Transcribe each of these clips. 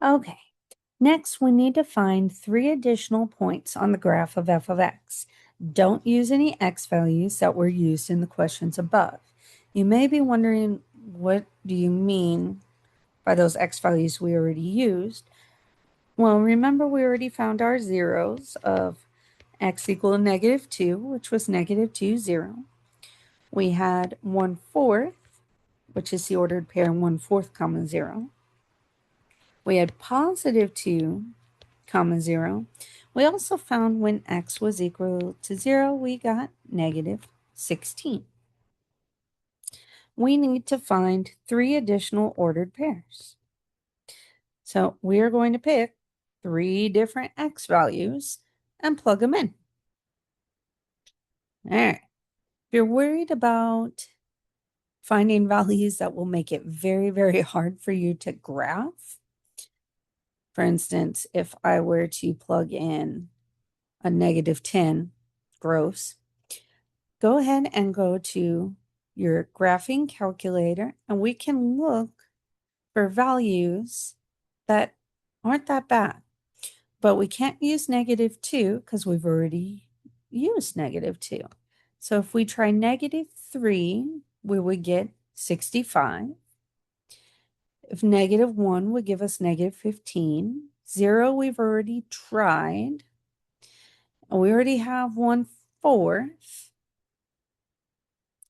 Okay, next we need to find 3 additional points on the graph of f of x. Don't use any x values that were used in the questions above. You may be wondering, what do you mean by those x values we already used? Well, remember we already found our zeros of x equal to -2, which was -2, 0. We had 1/4, which is the ordered pair 1/4, 0. We had +2, 0. We also found when x was equal to 0, we got -16. We need to find 3 additional ordered pairs. So we're going to pick 3 different x values and plug them in. All right. If you're worried about finding values that will make it very, very hard for you to graph, for instance, if I were to plug in a -10 gross, go ahead and go to your graphing calculator and we can look for values that aren't that bad. But we can't use -2 because we've already used -2. So if we try -3, we would get 65. If -1 would give us -15. 0 we've already tried. And we already have 1/4.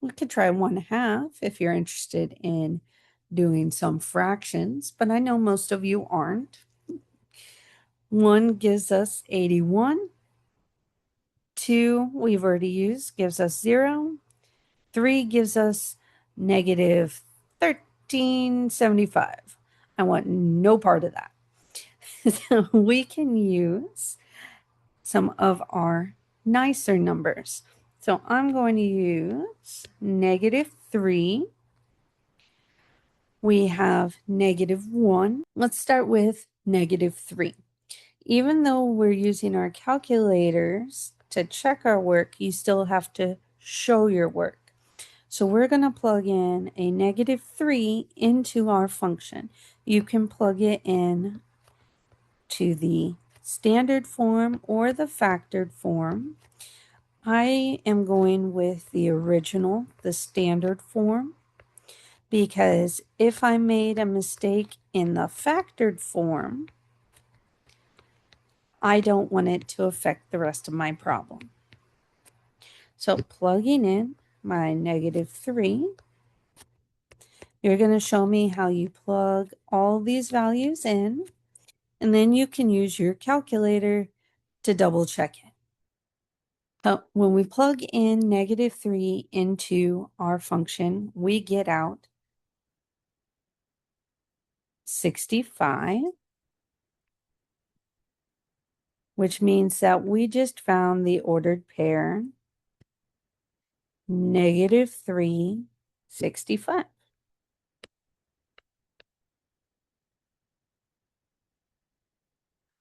We could try 1/2 if you're interested in doing some fractions, but I know most of you aren't. 1 gives us 81. 2 we've already used, gives us 0. 3 gives us -1375. I want no part of that. So we can use some of our nicer numbers. So I'm going to use -3. We have -1. Let's start with -3. Even though we're using our calculators to check our work, you still have to show your work. So we're going to plug in a -3 into our function. You can plug it in to the standard form or the factored form. I am going with the original, the standard form, because if I made a mistake in the factored form, I don't want it to affect the rest of my problem. So plugging in my -3, you're going to show me how you plug all these values in, and then you can use your calculator to double check it. So when we plug in -3 into our function, we get out 65, which means that we just found the ordered pair -3, 65.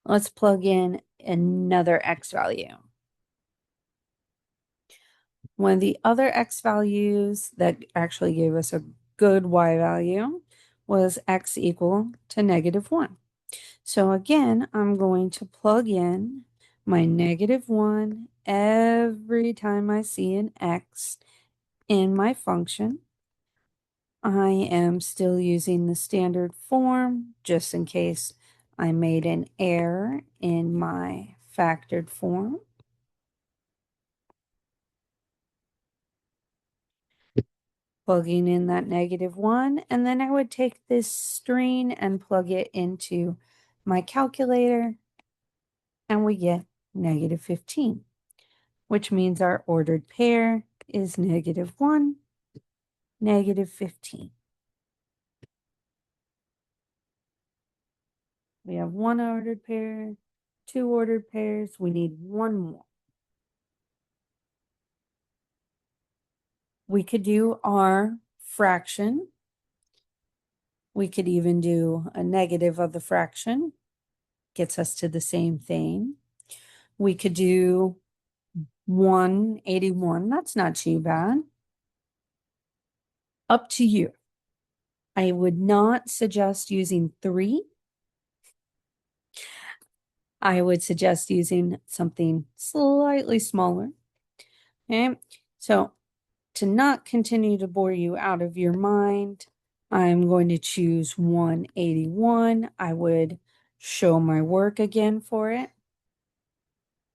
Let's plug in another x value. One of the other x values that actually gave us a good y value was x equal to -1. So again, I'm going to plug in my -1 every time I see an x in my function. I am still using the standard form just in case I made an error in my factored form. Plugging in that -1, and then I would take this string and plug it into my calculator, and we get -15, which means our ordered pair is -1, -15. We have 1 ordered pair, 2 ordered pairs. We need 1 more. We could do our fraction. We could even do a negative of the fraction. Gets us to the same thing. We could do 181. That's not too bad. Up to you. I would not suggest using 3 I would suggest using something slightly smaller. Okay, so to not continue to bore you out of your mind, I'm going to choose 181. I would show my work again for it,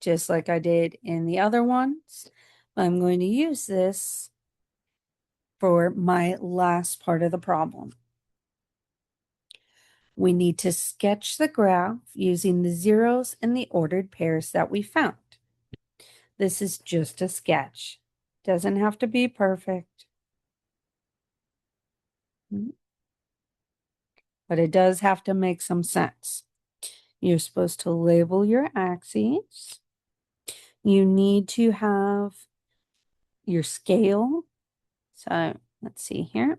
just like I did in the other ones. I'm going to use this for my last part of the problem. We need to sketch the graph using the zeros and the ordered pairs that we found. This is just a sketch. Doesn't have to be perfect. But it does have to make some sense. You're supposed to label your axes. You need to have your scale. So let's see here.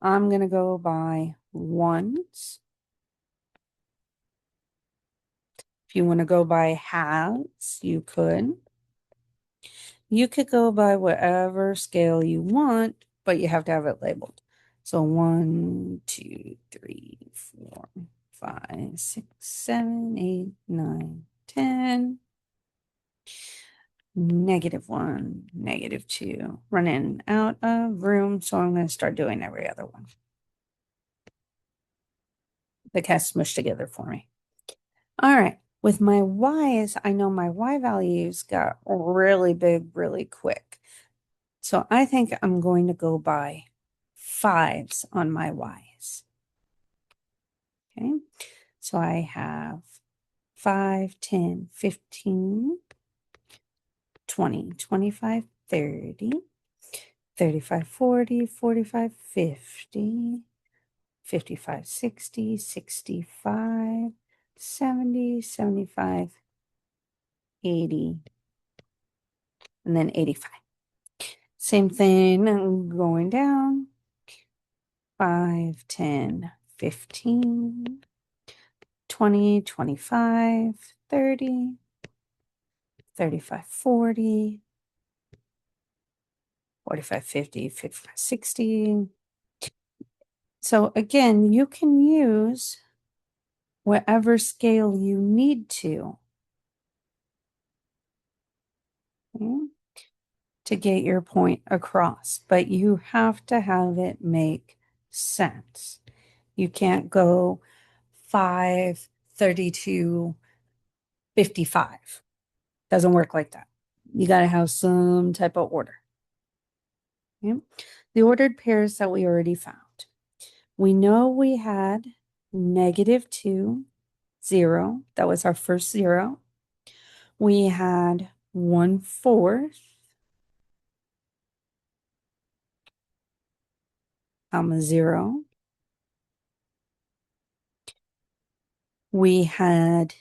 I'm going to go by ones. If you want to go by halves, you could. You could go by whatever scale you want, but you have to have it labeled. So 1, 2, 3, 4, 5, 6, 7, 8, 9, 10. -1, -2. Running out of room, so I'm going to start doing every other one. The cat smushed together for me. All right. With my y's, I know my y values got really big really quick. So I think I'm going to go by 5s on my y's. Okay. So I have 5, 10, 15, 20, 25, 30, 35, 40, 45, 50, 55, 60, 65, 70, 75, 80, and then 85. Same thing, I'm going down. 5, 10, 15, 20, 25, 30, 35, 40, 45, 50, 55, 60. So again, you can use whatever scale you need to, okay, to get your point across, but you have to have it make sense. You can't go 5, 32, 55. Doesn't work like that. You got to have some type of order. Okay? The ordered pairs that we already found. We know we had -2, 0. That was our first 0. We had 1/4, 0. We had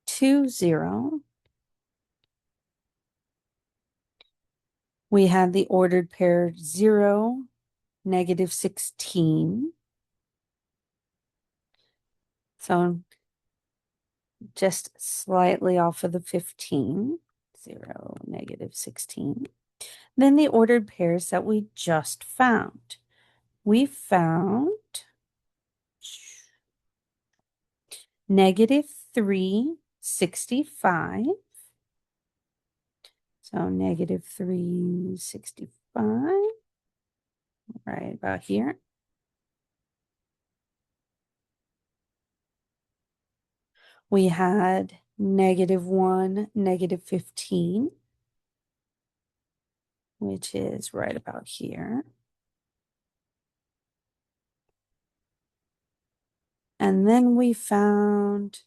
2, 0. We had the ordered pair 0, -16. So just slightly off of the 15, 0, -16. Then the ordered pairs that we just found. We found -3, 65. So -3, 65, right about here. We had -1, -15, which is right about here. And then we found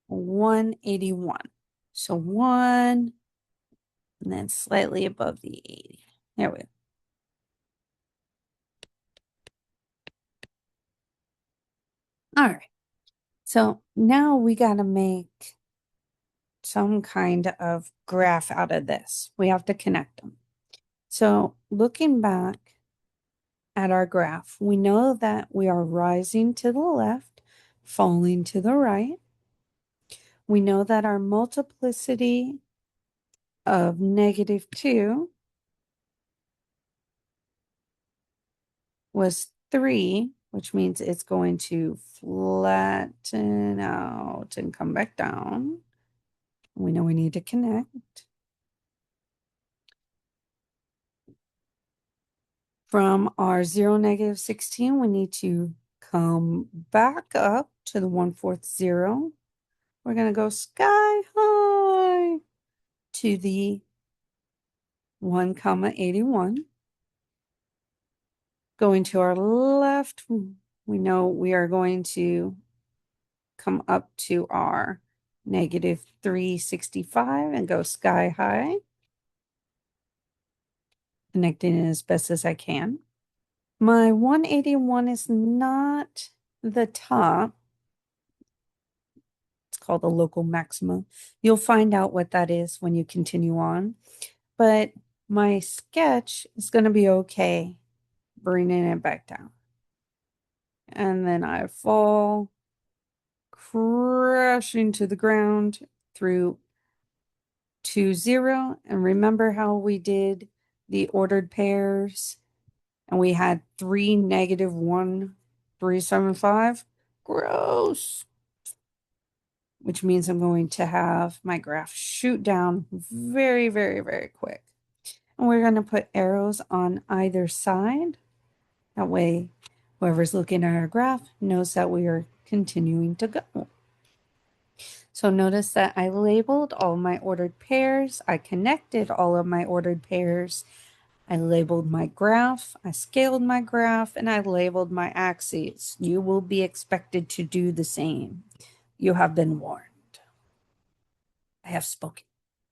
181. So 1, and then slightly above the 80. There we go. All right. So now we got to make some kind of graph out of this. We have to connect them. So looking back at our graph, we know that we are rising to the left, falling to the right. We know that our multiplicity of -2 was 3, which means it's going to flatten out and come back down. We know we need to connect. From our 0, -16, we need to come back up to the 1/4 0. We're going to go sky high to the 1, 81. Going to our left, we know we are going to come up to our -365 and go sky high, connecting it as best as I can. My 181 is not the top. It's called a local maximum. You'll find out what that is when you continue on. But my sketch is going to be okay bringing it back down. And then I fall crashing to the ground through 2, 0. And remember how we did the ordered pairs and we had 3, -1, 375? Gross. Which means I'm going to have my graph shoot down very, very, very quick. And we're going to put arrows on either side. That way, whoever's looking at our graph knows that we are continuing to go. So notice that I labeled all my ordered pairs. I connected all of my ordered pairs. I labeled my graph. I scaled my graph, and I labeled my axes. You will be expected to do the same. You have been warned. I have spoken.